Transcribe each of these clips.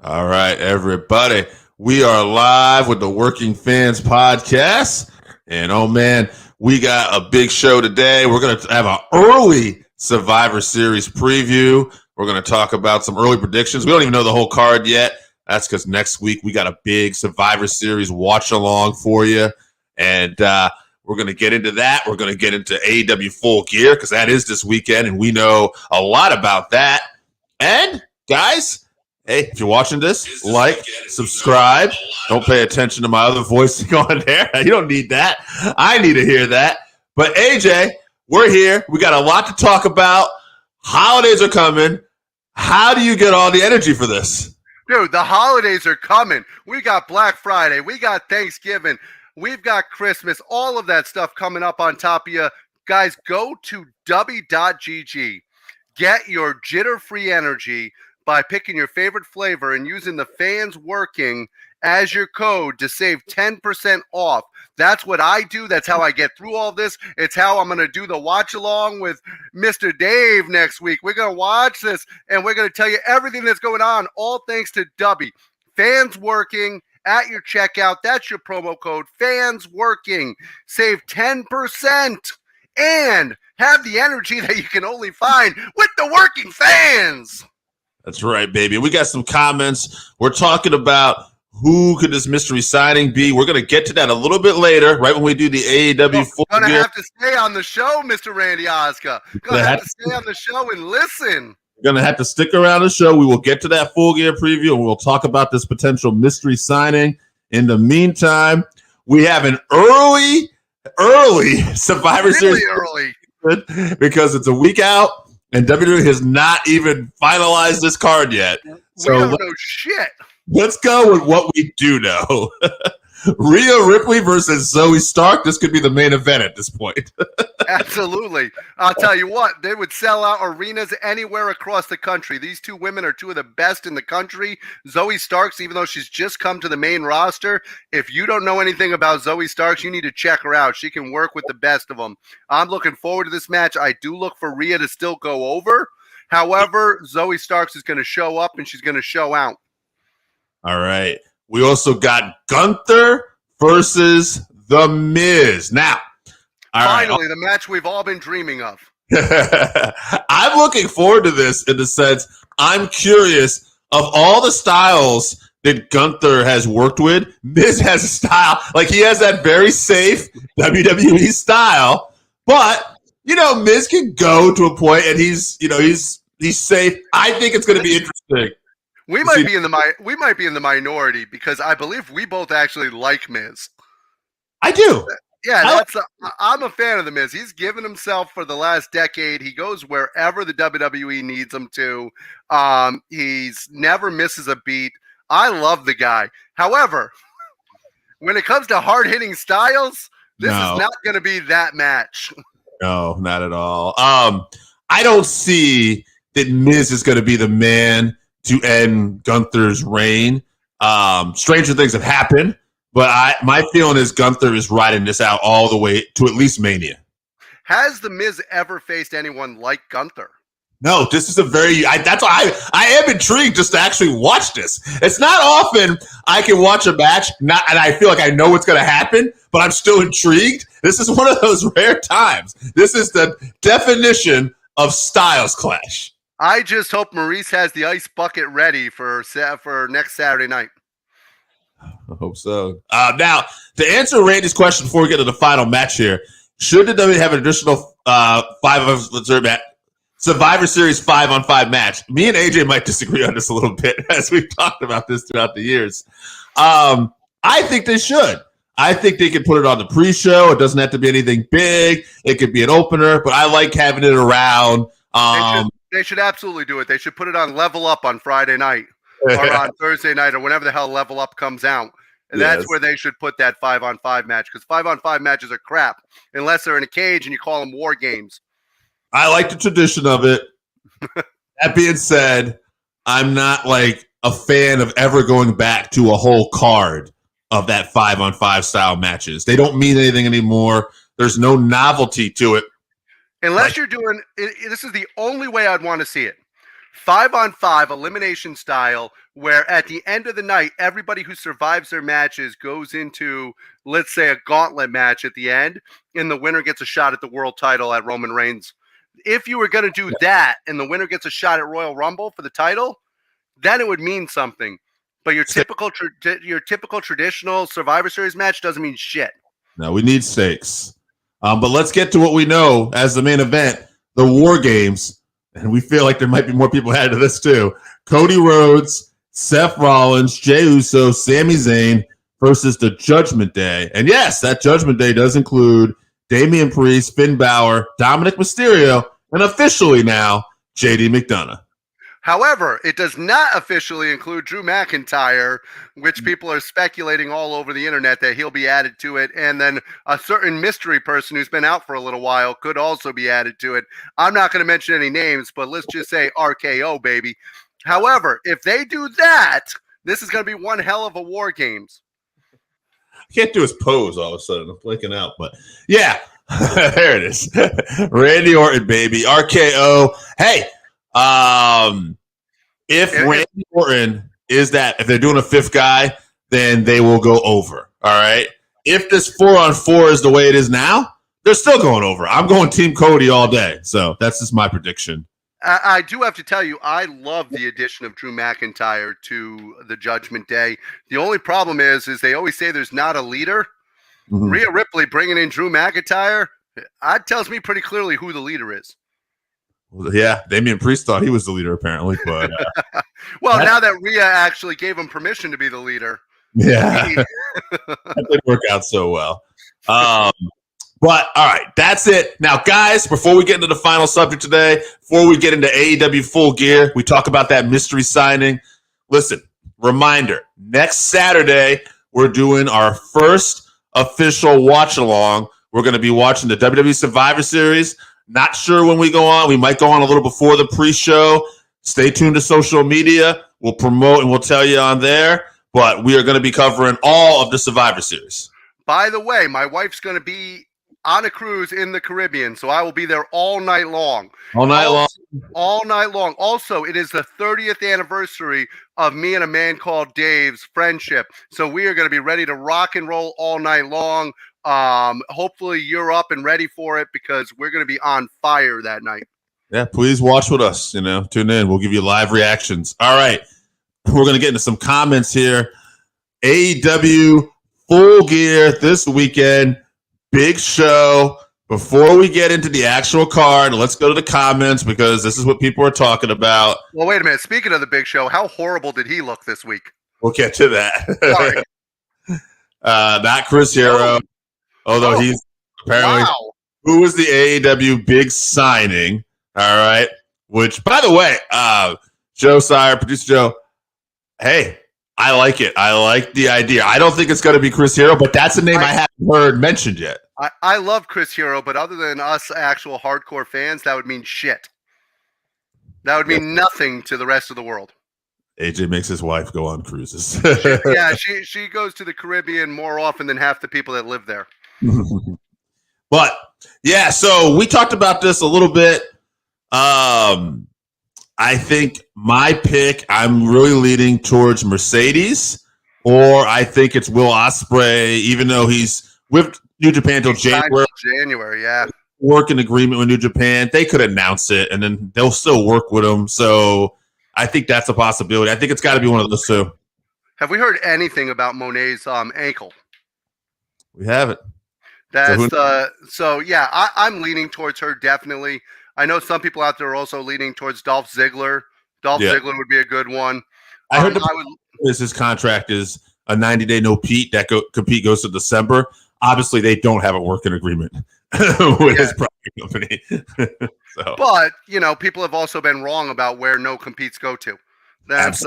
All right, everybody. We are live with the Working Fans Podcast. And oh man, we got a big show today. We're going to have an early Survivor Series preview. We're going to talk about some early predictions. We don't even know the whole card yet. That's because next week we got a big Survivor Series watch along for you. And we're going to get into that. We're going to get into AEW Full Gear because that is this weekend, and we know a lot about that. And guys, hey, if you're watching this, like, subscribe. Don't pay attention to my other voice going there. You don't need that. I need to hear that. But AJ, we're here. We got a lot to talk about. Holidays are coming. How do you get all the energy for this? Dude, the holidays are coming. We got Black Friday. We got Thanksgiving. We've got Christmas. All of that stuff coming up on top of you. Guys, go to w.gg. Get your jitter-free energy by picking your favorite flavor and using the Fans Working as your code to save 10% off. That's what I do. That's how I get through all this. It's how I'm going to do the watch along with Mr. Dave next week. We're going to watch this and we're going to tell you everything that's going on, all thanks to Dubby. Fans Working at your checkout. That's your promo code, Fans Working. Save 10% and have the energy that you can only find with the Working Fans. That's right, baby. We got some comments. We're talking about who could this mystery signing be. We're going to get to that a little bit later, right when we do the AEW Full Gear. Going to have to stay on the show, Mr. Randy Oscar. Going to have to stay on the show and listen. You're going to have to stick around the show. We will get to that Full Gear preview, and we'll talk about this potential mystery signing. In the meantime, we have an early Survivor Series. Really early. Because it's a week out. And WWE has not even finalized this card yet. So we don't know shit. Let's go with what we do know. Rhea Ripley versus Zoe Stark. This could be the main event at this point. Absolutely. I'll tell you what, they would sell out arenas anywhere across the country. These two women are two of the best in the country. Zoe Starks, even though she's just come to the main roster, if you don't know anything about Zoe Starks, you need to check her out. She can work with the best of them. I'm looking forward to this match. I do look for Rhea to still go over. However, Zoe Starks is going to show up and she's going to show out. All right. We also got Gunther versus The Miz. Now, finally, the match we've all been dreaming of. I'm looking forward to this in the sense I'm curious of all the styles that Gunther has worked with. Miz has a style. Like, he has that very safe WWE style. But, Miz can go to a point and he's safe. I think it's going to be interesting. We might be in the minority because I believe we both actually like Miz. I do. Yeah, I'm a fan of the Miz. He's given himself for the last decade. He goes wherever the WWE needs him to. He's never misses a beat. I love the guy. However, when it comes to hard-hitting styles, this is not going to be that match. No, not at all. I don't see that Miz is going to be the man to end Gunther's reign. Stranger things have happened, but my feeling is Gunther is riding this out all the way to at least Mania. Has The Miz ever faced anyone like Gunther? No, this is that's why I am intrigued just to actually watch this. It's not often I can watch a match and I feel like I know what's going to happen, but I'm still intrigued. This is one of those rare times. This is the definition of styles clash. I just hope Maurice has the ice bucket ready for next Saturday night. I hope so. Now, to answer Randy's question before we get to the final match here, should the WWE have an additional Survivor Series 5-on-5 match? Me and AJ might disagree on this a little bit as we've talked about this throughout the years. I think they should. I think they can put it on the pre-show. It doesn't have to be anything big. It could be an opener, but I like having it around. They should absolutely do it. They should put it on Level Up on Friday night or on Thursday night or whenever the hell Level Up comes out. And that's where they should put that 5-on-5 match because 5-on-5 matches are crap unless they're in a cage and you call them war games. I like the tradition of it. That being said, I'm not like a fan of ever going back to a whole card of that 5-on-5 style matches. They don't mean anything anymore. There's no novelty to it. Unless you're doing – this is the only way I'd want to see it. 5-on-5 elimination style, where at the end of the night, everybody who survives their matches goes into, let's say, a gauntlet match at the end, and the winner gets a shot at the world title at Roman Reigns. If you were going to do that and the winner gets a shot at Royal Rumble for the title, then it would mean something. But your typical traditional Survivor Series match doesn't mean shit. No, we need stakes. But let's get to what we know as the main event, the War Games. And we feel like there might be more people added to this too. Cody Rhodes, Seth Rollins, Jey Uso, Sami Zayn versus the Judgment Day. And yes, that Judgment Day does include Damian Priest, Finn Balor, Dominic Mysterio, and officially now, JD McDonough. However, it does not officially include Drew McIntyre, which people are speculating all over the internet that he'll be added to it. And then a certain mystery person who's been out for a little while could also be added to it. I'm not going to mention any names, but let's just say RKO, baby. However, if they do that, this is going to be one hell of a War Games. I can't do his pose all of a sudden. I'm blinking out, but yeah, there it is. Randy Orton, baby. RKO. Hey, if Randy Orton is that, if they're doing a fifth guy, then they will go over. All right. If this 4-on-4 is the way it is now, they're still going over. I'm going Team Cody all day. So that's just my prediction. I do have to tell you, I love the addition of Drew McIntyre to the Judgment Day. The only problem is they always say there's not a leader. Mm-hmm. Rhea Ripley bringing in Drew McIntyre, that tells me pretty clearly who the leader is. Yeah, Damian Priest thought he was the leader apparently, but well, now that Rhea actually gave him permission to be the leader, yeah, that didn't work out so well. But all right, that's it. Now, guys, before we get into the final subject today, before we get into AEW Full Gear, we talk about that mystery signing. Listen, reminder: next Saturday we're doing our first official watch along. We're going to be watching the WWE Survivor Series. Not sure when we go on. We might go on a little before the pre-show. Stay tuned to social media. We'll promote and we'll tell you on there. But we are going to be covering all of the Survivor Series. By the way, my wife's going to be on a cruise in the Caribbean, so I will be there all night long. All night long? All night long. Also, it is the 30th anniversary of me and a man called Dave's friendship. So we are going to be ready to rock and roll all night long. Hopefully you're up and ready for it because we're going to be on fire that night. Yeah, please watch with us. Tune in. We'll give you live reactions. All right. We're going to get into some comments here. AEW Full Gear this weekend. Big show. Before we get into the actual card, let's go to the comments because this is what people are talking about. Well, wait a minute. Speaking of the big show, how horrible did he look this week? We'll get to that. Sorry. Not Chris Hero, although he's apparently who was the AEW big signing. All right. Which, by the way, Joe Sire, producer Joe, hey, I like it. I like the idea. I don't think it's going to be Chris Hero, but that's a name I haven't heard mentioned yet. I love Chris Hero, but other than us actual hardcore fans, that would mean shit. That would mean nothing to the rest of the world. AJ makes his wife go on cruises. she goes to the Caribbean more often than half the people that live there. But, yeah, so we talked about this a little bit. I think my pick, I'm really leaning towards Mercedes, or I think it's Will Ospreay, even though he's with New Japan until January. Yeah. Work an agreement with New Japan. They could announce it, and then they'll still work with him. So I think that's a possibility. I think it's got to be one of those two. Have we heard anything about Monet's ankle? We haven't. I'm leaning towards her definitely. I know some people out there are also leaning towards Dolph Ziggler. Ziggler would be a good one. I heard his contract is a 90-day no-compete. That compete goes to December. Obviously, they don't have a working agreement with his product company. So. But, people have also been wrong about where no-competes go to. That's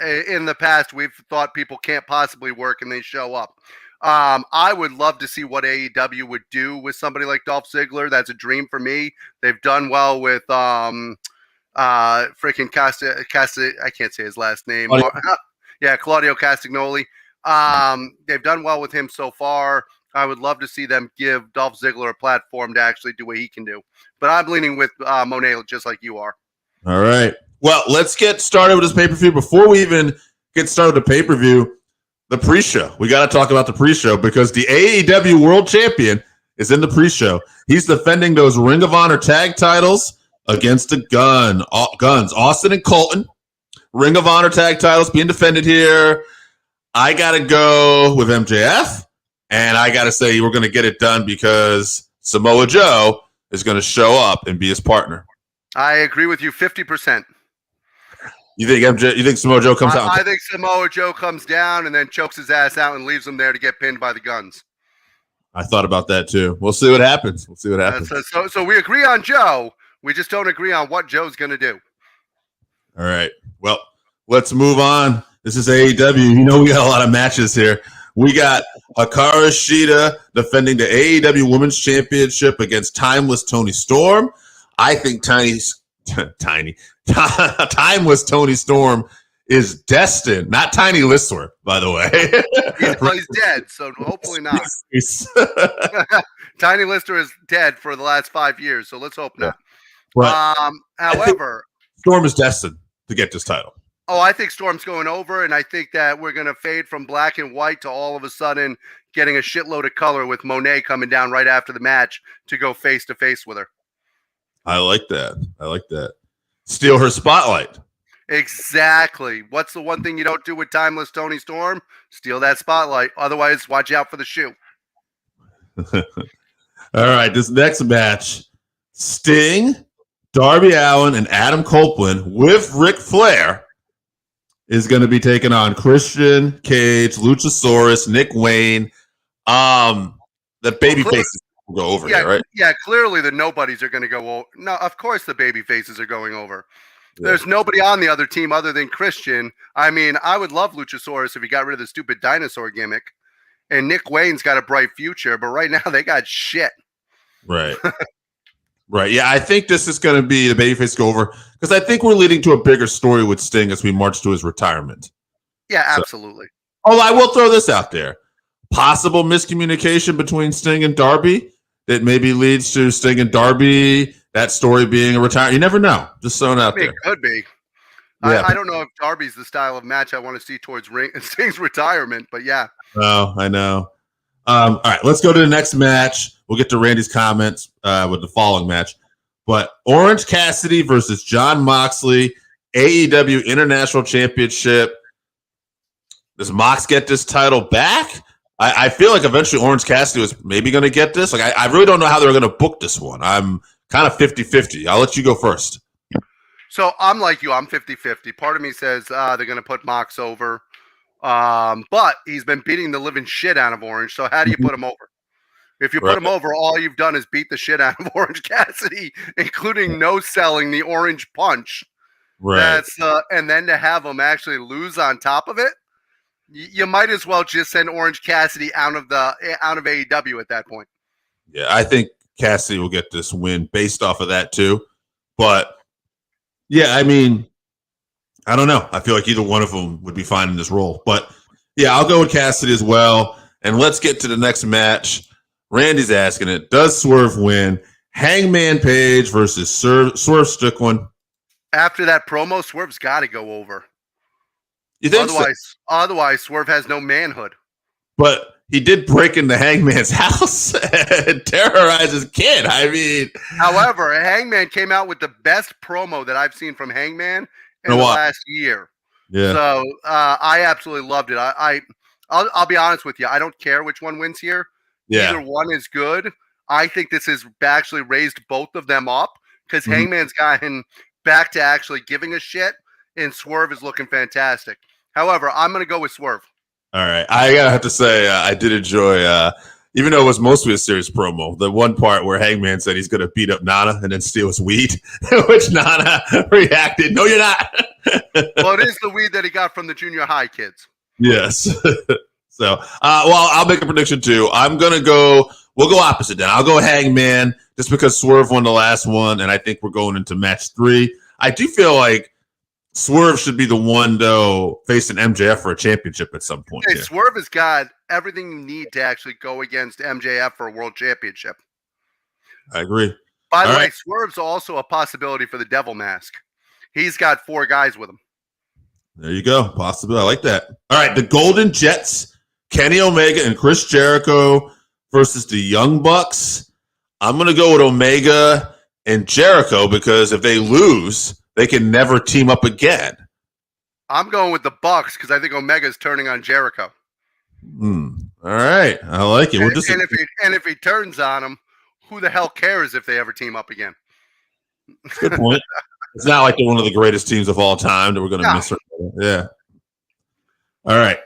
in the past, we've thought people can't possibly work and they show up. I would love to see what AEW would do with somebody like Dolph Ziggler. That's a dream for me. They've done well with freaking Casta. I can't say his last name. Claudio Castagnoli. They've done well with him so far. I would love to see them give Dolph Ziggler a platform to actually do what he can do. But I'm leaning with Monet just like you are. All right. Well, let's get started with this pay-per-view. Before we even get started with the pay-per-view, the pre-show. We got to talk about the pre-show because the AEW World Champion is in the pre-show. He's defending those Ring of Honor tag titles against the guns, Austin and Colton. Ring of Honor tag titles being defended here. I got to go with MJF, and I got to say we're going to get it done because Samoa Joe is going to show up and be his partner. I agree with you 50%. You think Samoa Joe comes out? I think Samoa Joe comes down and then chokes his ass out and leaves him there to get pinned by the guns. I thought about that too. We'll see what happens. So we agree on Joe. We just don't agree on what Joe's going to do. All right. Well, let's move on. This is AEW. You know we got a lot of matches here. We got Hikaru Shida defending the AEW Women's Championship against Timeless Toni Storm. I think Timeless Toni Storm is destined, not Tiny Lister, by the way. Well, he's dead, so hopefully not. Tiny Lister is dead for the last 5 years, so let's hope not. But however, Storm is destined to get this title. Oh, I think Storm's going over, and I think that we're going to fade from black and white to all of a sudden getting a shitload of color with Monet coming down right after the match to go face-to-face with her. I like that. Steal her spotlight. Exactly. What's the one thing you don't do with Timeless Toni Storm? Steal that spotlight. Otherwise, watch out for the shoe. All right, this next match, Sting, Darby Allin, and Adam Copeland with Ric Flair is going to be taking on Christian Cage, Luchasaurus, Nick Wayne. The baby faces will go over here, right? Yeah, clearly the nobodies are going to go over. No, of course the baby faces are going over. Yeah. There's nobody on the other team other than Christian. I mean, I would love Luchasaurus if he got rid of the stupid dinosaur gimmick. And Nick Wayne's got a bright future, but right now they got shit. Right. Right. Yeah, I think this is going to be the babyface go over because I think we're leading to a bigger story with Sting as we march to his retirement. Yeah, absolutely. Oh, I will throw this out there. Possible miscommunication between Sting and Darby that maybe leads to Sting and Darby, that story being a retirement. You never know. Just throwing out there. It could be. Yeah. I don't know if Darby's the style of match I want to see towards Sting's retirement, but yeah. Oh, I know. All right, let's go to the next match. We'll get to Randy's comments with the following match. But Orange Cassidy versus Jon Moxley, AEW International Championship. Does Mox get this title back? I feel like eventually Orange Cassidy was maybe going to get this. Like I really don't know how they're going to book this one. I'm kind of 50-50. I'll let you go first. So I'm like you. I'm 50-50. Part of me says they're going to put Mox over. But he's been beating the living shit out of Orange. So how do you put him over? If you put him over, all you've done is beat the shit out of Orange Cassidy, including no selling the Orange Punch. Right. And then to have him actually lose on top of it, you might as well just send Orange Cassidy out of AEW at that point. Yeah, I think Cassidy will get this win based off of that too. But yeah, I mean, I don't know. I feel like either one of them would be fine in this role. But yeah, I'll go with Cassidy as well. And let's get to the next match. Randy's asking it. Does Swerve win? Hangman Page versus Swerve Strickland. After that promo, Swerve's got to go over. You think otherwise, Swerve has no manhood. But he did break into Hangman's house and terrorize his kid. I mean. However, Hangman came out with the best promo that I've seen from Hangman in the last year. Yeah. So I absolutely loved it. I'll be honest with you. I don't care which one wins here. Yeah. Either one is good. I think this has actually raised both of them up because Hangman's gotten back to actually giving a shit, and Swerve is looking fantastic. However, I'm going to go with Swerve. All right. I gotta have to say, I did enjoy, even though it was mostly a serious promo, the one part where Hangman said he's going to beat up Nana and then steal his weed, which Nana reacted, "No, you're not." Well, it is the weed that he got from the junior high kids. Yes. So, I'll make a prediction too. We'll go opposite then. I'll go Hangman just because Swerve won the last one, and I think we're going into match 3. I do feel like Swerve should be the one, though, facing MJF for a championship at some point. Hey, Swerve has got everything you need to actually go against MJF for a world championship. I agree. By the way, Swerve's also a possibility for the Devil Mask. He's got 4 guys with him. There you go. Possible. I like that. All right, the Golden Jets, Kenny Omega and Chris Jericho versus the Young Bucks. I'm going to go with Omega and Jericho because if they lose, they can never team up again. I'm going with the Bucks because I think Omega's turning on Jericho. All right. I like it. And if he turns on him, who the hell cares if they ever team up again? Good point. It's not like they're one of the greatest teams of all time that we're going to miss. Yeah. All right.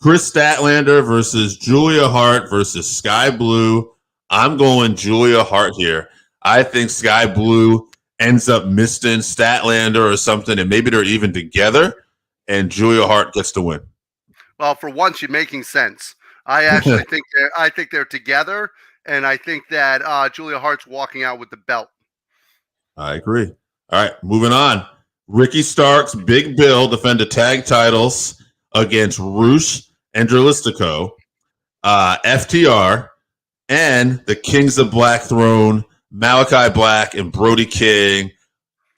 Chris Statlander versus Julia Hart versus Sky Blue. I'm going Julia Hart here. I think Sky Blue ends up missing Statlander or something, and maybe they're even together, and Julia Hart gets the win. Well, for once, you're making sense. I actually think they're together, and I think that Julia Hart's walking out with the belt. I agree. All right, moving on. Ricky Starks, Big Bill defend the tag titles against Roosh and Dralistico, FTR, and the Kings of Black Throne, Malachi Black and Brody King.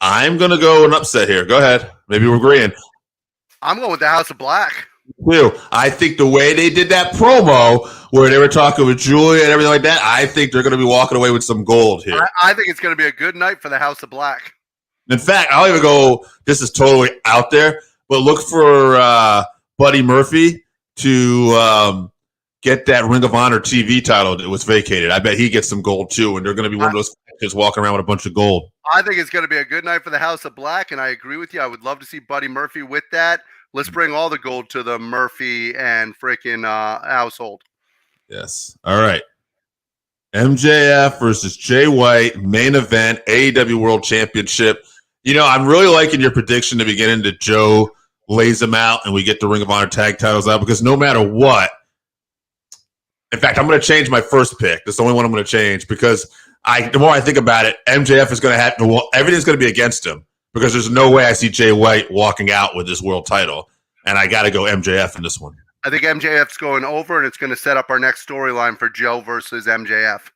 I'm going to go an upset here. Go ahead. Maybe we're agreeing. I'm going with the House of Black. I think the way they did that promo where they were talking with Julia and everything like that, I think they're going to be walking away with some gold here. I think it's going to be a good night for the House of Black. In fact, I'll even go, this is totally out there, but look for Buddy Murphy to get that Ring of Honor TV title that was vacated. I bet he gets some gold too, and they're going to be one of those just walking around with a bunch of gold. I think it's going to be a good night for the House of Black, and I agree with you. I would love to see Buddy Murphy with that. Let's bring all the gold to the Murphy and freaking household. Yes. All right. MJF versus Jay White, main event, AEW World Championship. You know, I'm really liking your prediction to beginning that Joe lays them out and we get the Ring of Honor tag titles out because no matter what, in fact, I'm going to change my first pick. That's the only one I'm going to change because the more I think about it, MJF is going to have to, everything's going to be against him because there's no way I see Jay White walking out with this world title. And I got to go MJF in this one. I think MJF's going over, and it's going to set up our next storyline for Joe versus MJF.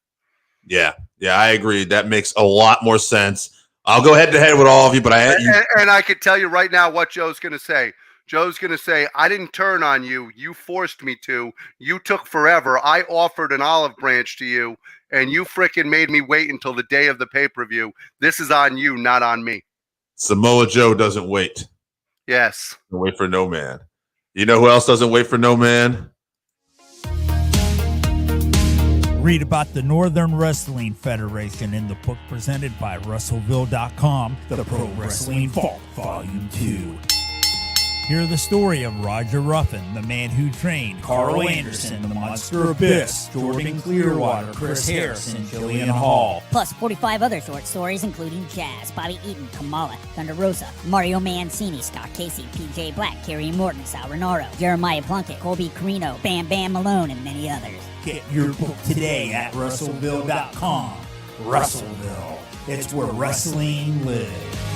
Yeah, I agree. That makes a lot more sense. I'll go head to head with all of you, but I could tell you right now what Joe's going to say. Joe's going to say, I didn't turn on you. You forced me to. You took forever. I offered an olive branch to you, and you frickin' made me wait until the day of the pay-per-view. This is on you, not on me. Samoa Joe doesn't wait. Yes. Doesn't wait for no man. You know who else doesn't wait for no man? Read about the Northern Wrestling Federation in the book presented by Russellville.com, The Pro Wrestling Vault, Volume 2. Hear the story of Roger Ruffin, the man who trained Carl Anderson, the Monster Abyss, Jordan Clearwater, Chris Harris, and Jillian Hall. Plus 45 other short stories including Jazz, Bobby Eaton, Kamala, Thunder Rosa, Mario Mancini, Scott Casey, PJ Black, Kerry Morton, Sal Renaro, Jeremiah Plunkett, Colby Carino, Bam Bam Malone, and many others. Get your book today at Russellville.com. Russellville. It's where wrestling lives.